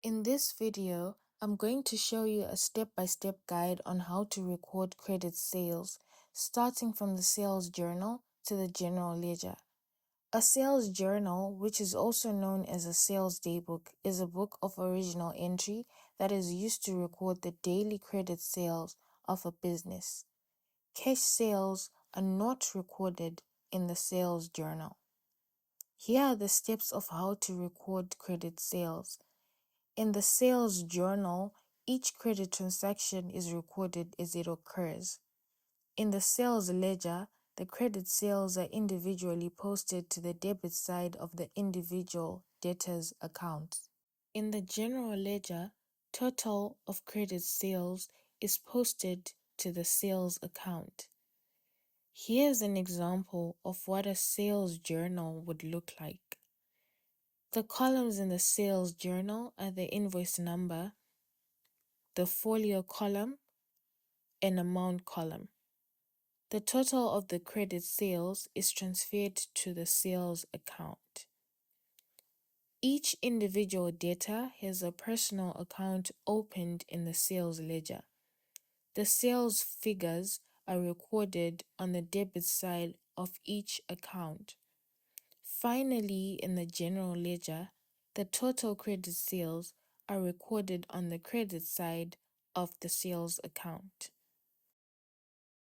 In this video, I'm going to show you a step-by-step guide on how to record credit sales, starting from the sales journal to the general ledger. A sales journal, which is also known as a sales daybook, is a book of original entry that is used to record the daily credit sales of a business. Cash sales are not recorded in the sales journal. Here are the steps of how to record credit sales. In the sales journal, each credit transaction is recorded as it occurs. In the sales ledger, the credit sales are individually posted to the debit side of the individual debtor's account. In the general ledger, total of credit sales is posted to the sales account. Here's an example of what a sales journal would look like. The columns in the sales journal are the invoice number, the folio column, and amount column. The total of the credit sales is transferred to the sales account. Each individual debtor has a personal account opened in the sales ledger. The sales figures are recorded on the debit side of each account. Finally, in the general ledger, the total credit sales are recorded on the credit side of the sales account.